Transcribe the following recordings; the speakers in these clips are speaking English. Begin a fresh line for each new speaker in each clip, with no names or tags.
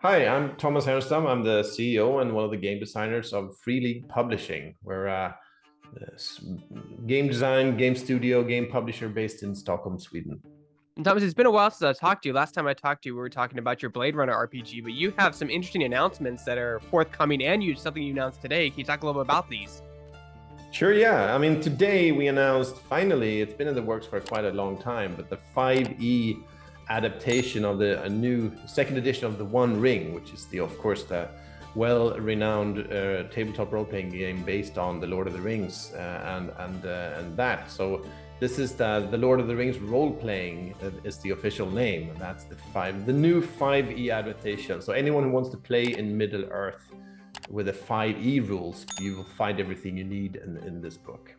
Hi, I'm Tomas Harenstam. I'm the CEO and one of the game designers of Free League Publishing. We're a game design, game studio, game publisher based in Stockholm, Sweden.
And Thomas, it's been a while since I talked to you. Last time I talked to you, we were talking about your Blade Runner RPG, but you have some interesting announcements that are forthcoming and something you announced today. Can you talk a little bit about these?
Sure, yeah. I mean, today we announced finally, it's been in the works for quite a long time, but the 5e adaptation of a new second edition of the One Ring, which is of course, the well-renowned tabletop role-playing game based on the Lord of the Rings and that. So this is the Lord of the Rings role-playing is the official name, and that's the new 5e adaptation. So anyone who wants to play in Middle Earth with the 5e rules, you will find everything you need in this book.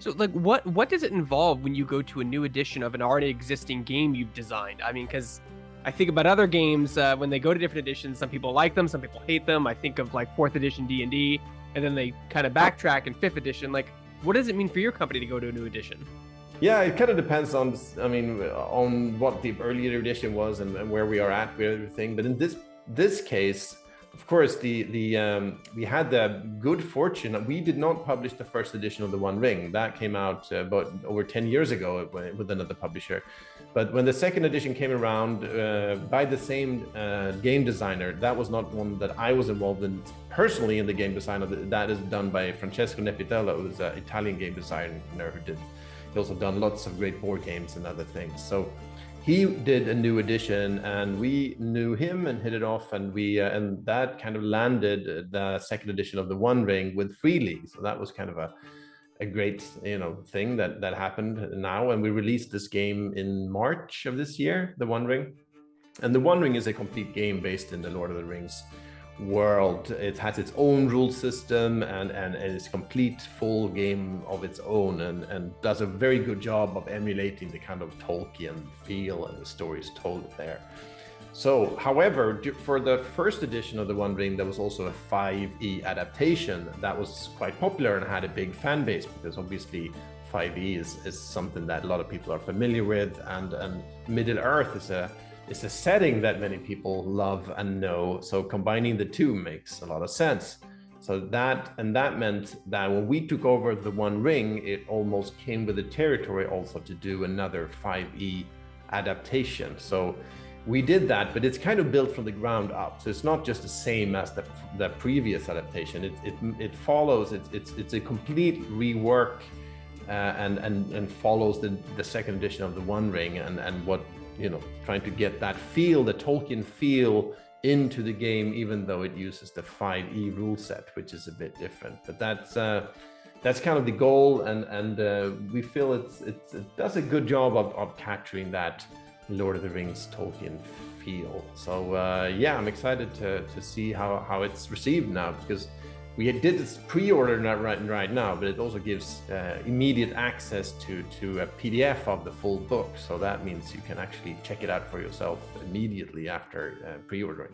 So, like, what does it involve when you go to a new edition of an already existing game you've designed? I mean, because I think about other games when they go to different editions, some people like them, some people hate them. I think of like 4th edition D&D, and then they kind of backtrack in 5th edition. Like, what does it mean for your company to go to a new edition?
Yeah, it kind of depends on, on what the earlier edition was and where we are at with everything. But in this case, of course, we had the good fortune that we did not publish the first edition of the One Ring. That came out about over 10 years ago with another publisher. But when the second edition came around by the same game designer, that was not one that I was involved in personally in the game design of it. That is done by Francesco Nepitello, who's an Italian game designer who he also done lots of great board games and other things. So he did a new edition, and we knew him and hit it off, and and that kind of landed the second edition of the One Ring with Free League. So that was kind of a great thing that happened now, and we released this game in March of this year, the One Ring. And the One Ring is a complete game based in the Lord of the Rings world. It has its own rule system and it's a complete full game of its own, and does a very good job of emulating the kind of Tolkien feel and the stories told there. So, however, for the first edition of the One Ring, there was also a 5e adaptation that was quite popular and had a big fan base, because obviously 5e is something that a lot of people are familiar with, and Middle Earth is a setting that many people love and know. So combining the two makes a lot of sense. So that meant that when we took over the One Ring, it almost came with the territory also to do another 5e adaptation. So we did that, but it's kind of built from the ground up. So it's not just the same as the previous adaptation. It follows, it's a complete rework and follows the second edition of the One Ring, and what, trying to get that feel, the Tolkien feel, into the game, even though it uses the 5e rule set, which is a bit different. But that's kind of the goal, and we feel it does a good job of capturing that Lord of the Rings Tolkien feel. So yeah, I'm excited to see how it's received now, because we did this pre-order right now, but it also gives immediate access to a PDF of the full book. So that means you can actually check it out for yourself immediately after pre-ordering.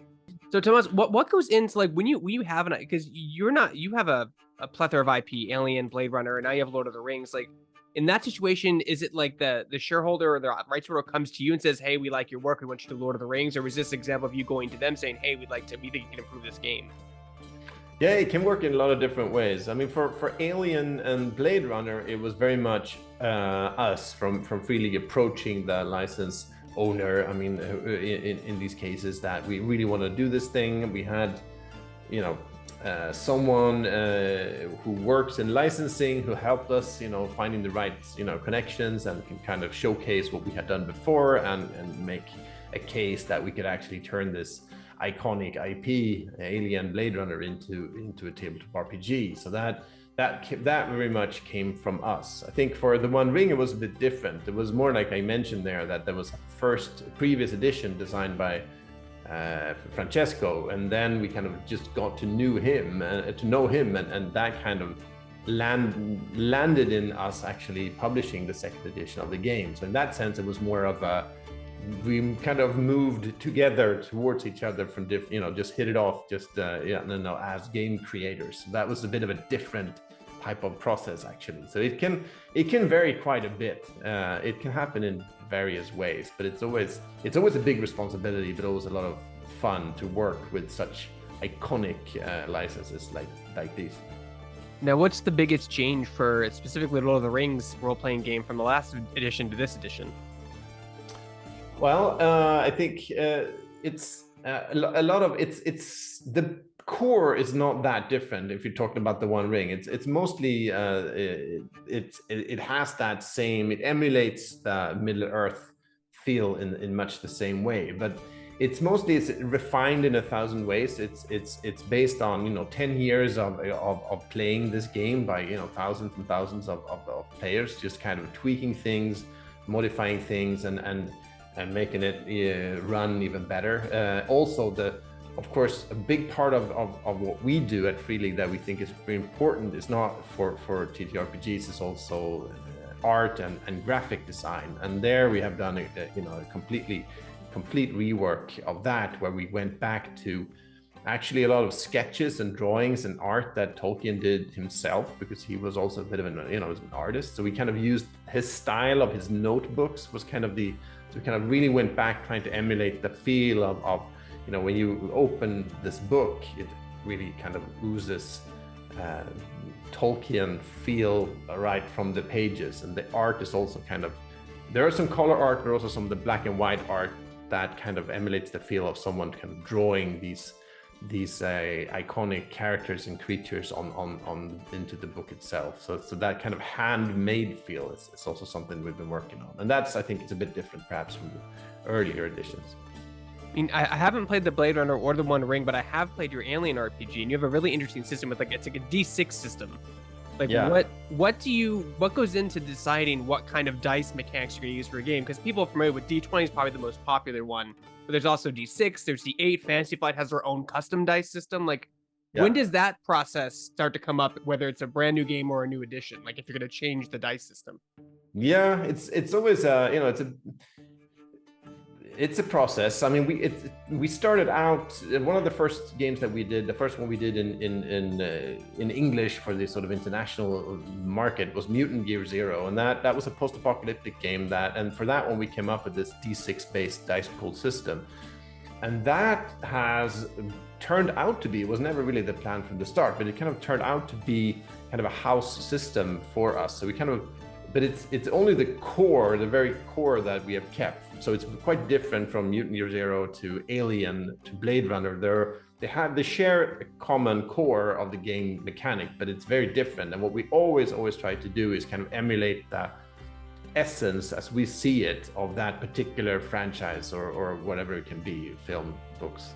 So, Thomas, what goes into, like, when you have because you have a plethora of IP, Alien, Blade Runner, and now you have Lord of the Rings. Like, in that situation, is it like the shareholder or the rights holder comes to you and says, "Hey, we like your work, we want you to do Lord of the Rings," or was this example of you going to them saying, "Hey, we think you can improve this game"?
Yeah, it can work in a lot of different ways. I mean, for Alien and Blade Runner, it was very much us from Free League approaching the license owner. I mean, in these cases, that we really want to do this thing. We had, someone who works in licensing who helped us, finding the right, connections, and can kind of showcase what we had done before and make a case that we could actually turn this iconic IP, Alien, Blade Runner, into a tabletop RPG. So that very much came from us. I think for the One Ring, it was a bit different. It was more like I mentioned that there was a previous edition designed by Francesco, and then we kind of just got to know him, and that kind of landed in us actually publishing the second edition of the game. So in that sense, it was more of we kind of moved together towards each other from different, just hit it off, as game creators. So that was a bit of a different type of process, actually. So it can vary quite a bit. It can happen in various ways, but it's always a big responsibility, but always a lot of fun to work with such iconic licenses like these.
Now, what's the biggest change for specifically Lord of the Rings role-playing game from the last edition to this edition?
Well, I think it's a lot of it's the core is not that different. If you're talking about the One Ring, it's mostly it has that same, it emulates the Middle Earth feel in much the same way, but it's mostly refined in 1,000 ways. It's based on 10 years of playing this game by thousands and thousands of players, just kind of tweaking things, modifying things, and making it run even better. Also, of course, a big part of what we do at Free League that we think is very important is not for TTRPGs, it's also art and graphic design. And there we have done a complete rework of that, where we went back to actually a lot of sketches and drawings and art that Tolkien did himself, because he was also a bit of an artist. So we kind of used his style of his notebooks was kind of so we kind of really went back trying to emulate the feel of when you open this book, it really kind of oozes Tolkien feel right from the pages. And the art is also there are some color art, but also some of the black and white art that kind of emulates the feel of someone kind of drawing these iconic characters and creatures on into the book itself. So that kind of handmade feel is also something we've been working on, and I think it's a bit different perhaps from the earlier editions.
I mean, I haven't played the Blade Runner or the One Ring, but I have played your Alien RPG, and you have a really interesting system with it's like a D6 system. Like, yeah. What goes into deciding what kind of dice mechanics you're going to use for a game? Because people familiar with D20 is probably the most popular one, but there's also D6, there's D8. Fantasy Flight has their own custom dice system. Like, when does that process start to come up, whether it's a brand new game or a new edition? Like, if you're going to change the dice system?
Yeah, it's always it's a process. I mean, we started out, one of the first games that we did, the first one we did in English for the sort of international market was Mutant Year Zero, and that was a post-apocalyptic game and for that one we came up with this D6 based dice pool system, and that has turned out to be, it was never really the plan from the start, but it kind of turned out to be kind of a house system for us. So we but it's only the very core that we have kept. So it's quite different from Mutant Year Zero to Alien to Blade Runner. They share a common core of the game mechanic, but it's very different. And what we always try to do is kind of emulate the essence as we see it of that particular franchise or whatever it can be, film, books.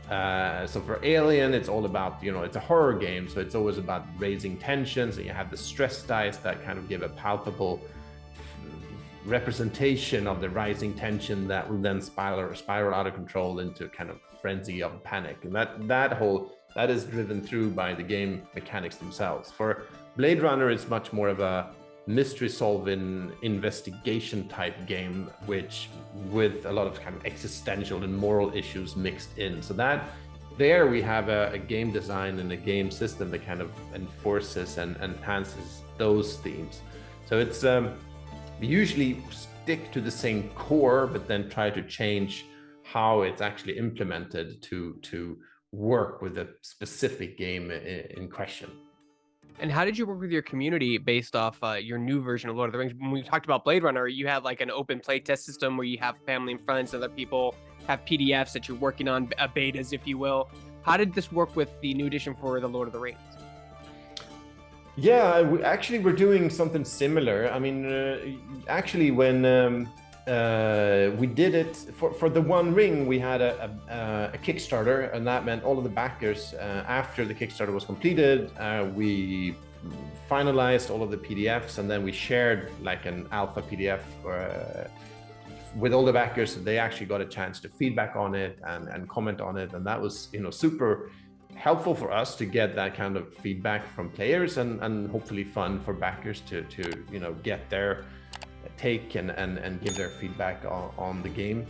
So for Alien, it's all about, it's a horror game, so it's always about raising tensions, and you have the stress dice that kind of give a palpable representation of the rising tension that will then spiral out of control into kind of frenzy of panic. And that is driven through by the game mechanics themselves. For Blade Runner, it's much more of a mystery solving investigation type game, which with a lot of kind of existential and moral issues mixed in. So there we have a game design and a game system that kind of enforces and enhances those themes. So it's we usually stick to the same core, but then try to change how it's actually implemented to work with the specific game in question.
And how did you work with your community based off your new version of Lord of the Rings? When we talked about Blade Runner, you had like an open playtest system where you have family and friends and other people have PDFs that you're working on, betas, if you will. How did this work with the new edition for the Lord of the Rings?
Yeah, we're doing something similar. I mean, actually, when we did it for the One Ring, we had a Kickstarter, and that meant all of the backers, after the Kickstarter was completed, we finalized all of the PDFs, and then we shared like an alpha PDF with all the backers. So they actually got a chance to feedback on it and comment on it, and that was super helpful for us to get that kind of feedback from players, and hopefully fun for backers to get their take and give their feedback on the game.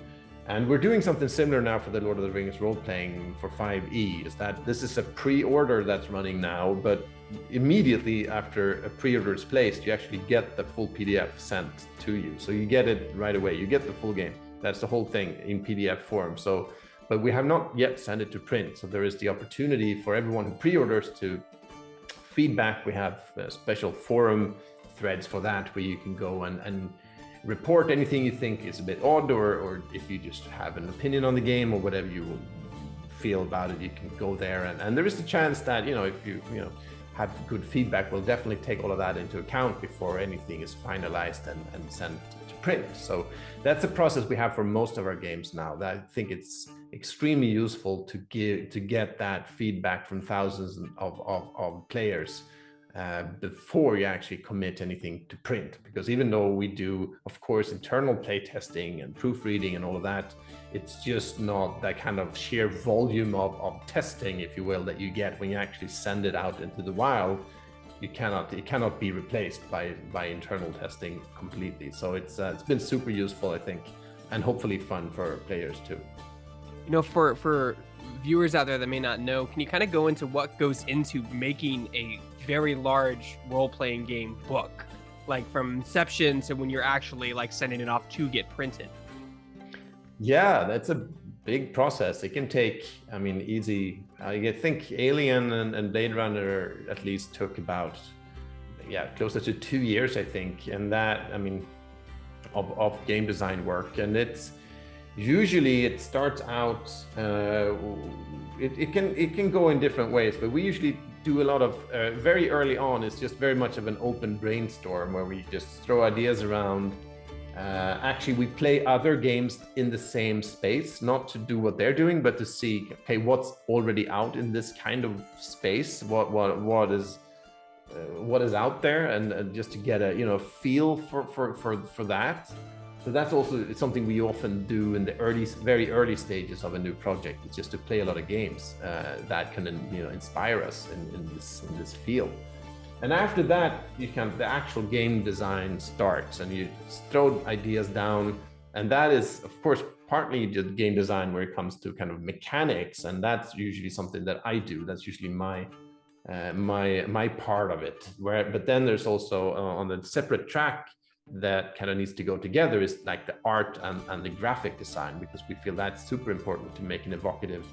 And we're doing something similar now for the Lord of the Rings role-playing for 5e, is that this is a pre-order that's running now, but immediately after a pre-order is placed, you actually get the full PDF sent to you. So you get it right away, you get the full game. That's the whole thing in PDF form. So but we have not yet sent it to print. So there is the opportunity for everyone who pre-orders to feedback. We have special forum threads for that, where you can go and report anything you think is a bit odd, or if you just have an opinion on the game or whatever you feel about it, you can go there. And there is a chance that, if you have good feedback, we'll definitely take all of that into account before anything is finalized and sent to print. So that's a process we have for most of our games now. That I think it's extremely useful to get that feedback from thousands of players before you actually commit anything to print. Because even though we do, of course, internal play testing and proofreading and all of that, it's just not that kind of sheer volume of testing, if you will, that you get when you actually send it out into the wild. It cannot be replaced by internal testing completely. So it's been super useful, I think, and hopefully fun for players too.
For viewers out there that may not know, can you kind of go into what goes into making a very large role-playing game book, like from inception to when you're actually like sending it off to get printed?
Yeah, that's a big process. It can take, easy. I think Alien and Blade Runner at least took about, closer to 2 years, I think, and that, of game design work. And it's usually it starts out. It can go in different ways, but we usually do a lot of very early on. It's just very much of an open brainstorm where we just throw ideas around. Actually, we play other games in the same space, not to do what they're doing, but to see, okay, what's already out in this kind of space, what is out there, and just to get a feel for that. So that's also something we often do in the very early stages of a new project. It's just to play a lot of games that can inspire us in this field. And after that, the actual game design starts, and you throw ideas down. And that is, of course, partly just game design where it comes to kind of mechanics. And that's usually something that I do. That's usually my part of it. But then there's also on the separate track that kind of needs to go together is like the art and the graphic design, because we feel that's super important to make an evocative,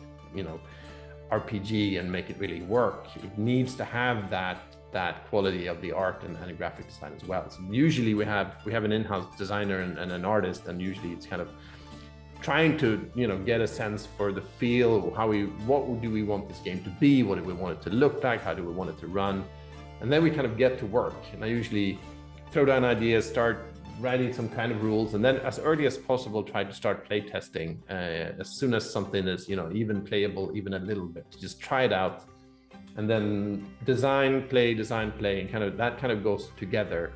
RPG and make it really work. It needs to have that quality of the art and the graphic design as well. So usually we have an in-house designer and an artist, and usually it's kind of trying to get a sense for the feel, what do we want this game to be, what do we want it to look like, how do we want it to run, and then we kind of get to work. And I usually throw down ideas, start writing some kind of rules, and then as early as possible try to start play testing as soon as something is even playable, even a little bit, just try it out. And then design, play, and that kind of goes together.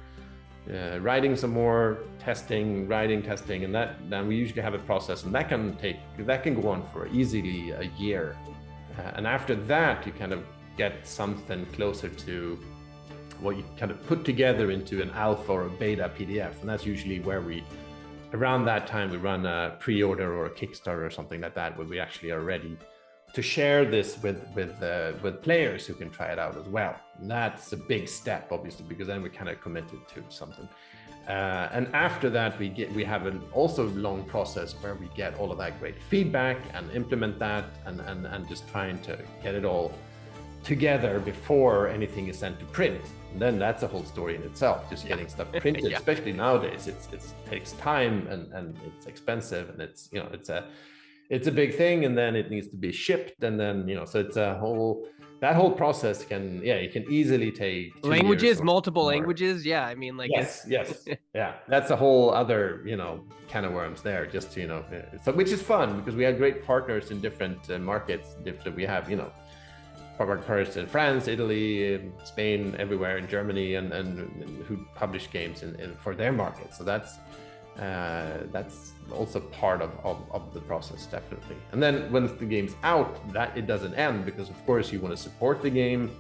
Writing some more, testing, and then we usually have a process, and that can go on for easily a year. And after that, you kind of get something closer to what you kind of put together into an alpha or a beta PDF. And that's usually where around that time, we run a pre-order or a Kickstarter or something like that, where we actually are ready to share this with players who can try it out as well. And that's a big step, obviously, because then we kind of committed to something. And after that, we have an also long process where we get all of that great feedback and implement that, and just trying to get it all together before anything is sent to print. And then that's a whole story in itself, just getting stuff printed. Yeah. Especially nowadays, it takes time and it's expensive, and it's a big thing, and then it needs to be shipped, and then so it's that whole process can easily take
languages, multiple languages. Yeah,
yes. Yeah, that's a whole other can of worms there. Just so, which is fun because we have great partners in different markets. We have partners in France, Italy, Spain, everywhere, in Germany, and who publish games for their market. So that's also part of the process, definitely. And then when the game's out, that it doesn't end, because of course you want to support the game,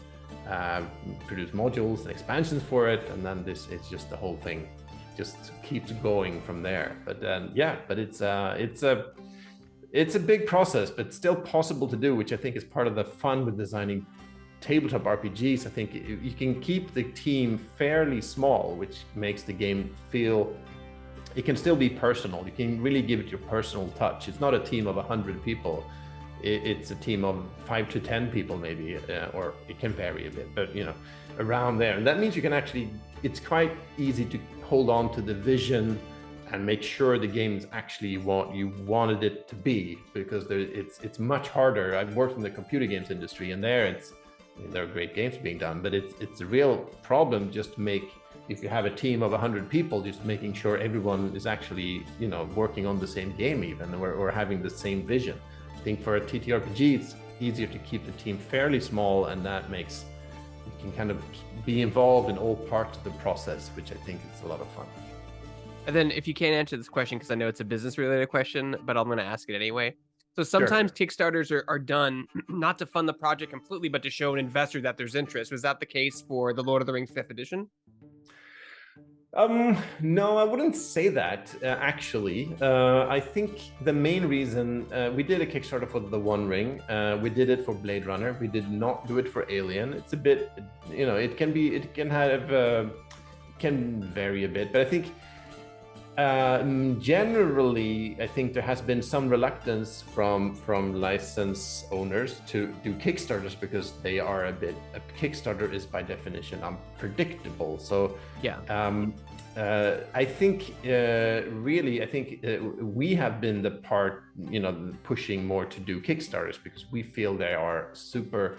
produce modules and expansions for it, and then it's just the whole thing just keeps going from there. But it's a big process, but still possible to do, which I think is part of the fun with designing tabletop RPGs. I think you can keep the team fairly small, which makes the game feel it can still be personal. You can really give it your personal touch. It's not a team of 100 people. It's a team of 5 to 10 people maybe, or it can vary a bit, but you know, around there. And that means you can actually, it's quite easy to hold on to the vision and make sure the game is actually what you wanted it to be, because it's much harder. I've worked in the computer games industry, and there are great games being done, but it's a real problem just to make, if you have a team of 100 people, just making sure everyone is actually, you know, working on the same game even, or having the same vision. I think for a TTRPG, it's easier to keep the team fairly small, and that makes, you can kind of be involved in all parts of the process, which I think is a lot of fun.
And then if you can't answer this question, because I know it's a business related question, but I'm going to ask it anyway. So sometimes Kickstarters are done not to fund the project completely, but to show an investor that there's interest. Was that the case for the Lord of the Rings 5th edition?
No, I wouldn't say that, actually. I think the main reason, we did a Kickstarter for The One Ring. We did it for Blade Runner. We did not do it for Alien. It's a bit, you know, it can vary a bit, but I think generally, I think there has been some reluctance from license owners to do Kickstarters, because they are a Kickstarter is by definition unpredictable. So
yeah,
I think we have been the part, you know, pushing more to do Kickstarters, because we feel they are super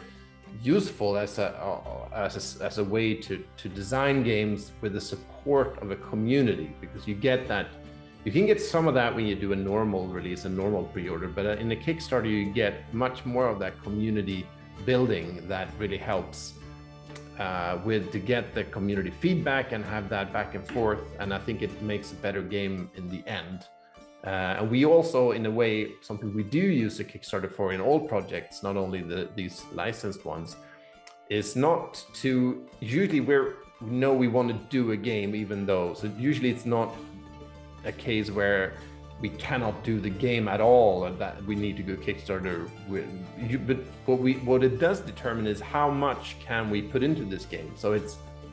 useful as a way to design games with the support of a community, because you get that, you can get some of that when you do a normal release, a normal pre-order, but in a Kickstarter you get much more of that community building that really helps to get the community feedback and have that back and forth, and I think it makes a better game in the end. And we also, in a way, something we do use a Kickstarter for in all projects, not only these licensed ones, is not to, usually we know we want to do a game, even though, so usually it's not a case where we cannot do the game at all, and that we need to go Kickstarter with. But what it does determine is how much can we put into this game. So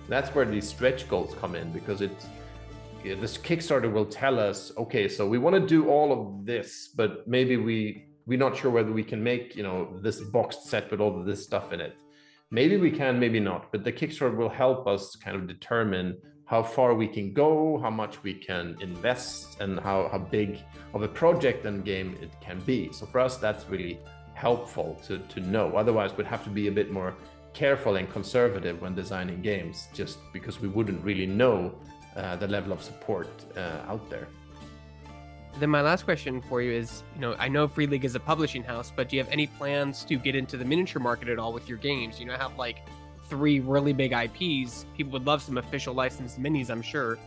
that's where these stretch goals come in, because this Kickstarter will tell us, okay, so we want to do all of this, but maybe we're not sure whether we can make, you know, this boxed set with all of this stuff in it. Maybe we can, maybe not, but the Kickstarter will help us kind of determine how far we can go, how much we can invest, and how big of a project and game it can be. So for us, that's really helpful to know. Otherwise, we'd have to be a bit more careful and conservative when designing games, just because we wouldn't really know the level of support out there.
Then my last question for you is, you know, I know Free League is a publishing house, but do you have any plans to get into the miniature market at all with your games? You know, have like 3 really big IPs. People would love some official licensed minis, I'm sure.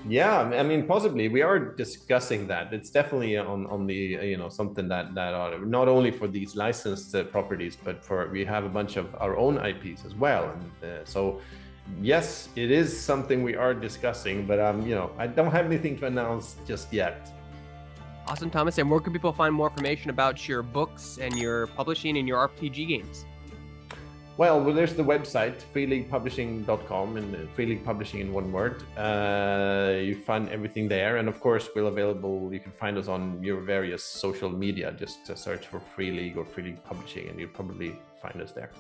Yeah, I mean, possibly. We are discussing that. It's definitely on the, you know, something that are not only for these licensed properties, but we have a bunch of our own IPs as well. And so yes, it is something we are discussing, but you know, I don't have anything to announce just yet.
Awesome, Tomas. And where can people find more information about your books and your publishing and your RPG games?
Well, there's the website, freeleaguepublishing.com, and Free League Publishing in one word. You find everything there, and of course, we're available. You can find us on your various social media. Just search for Free League or Free League Publishing, and you'll probably find us there.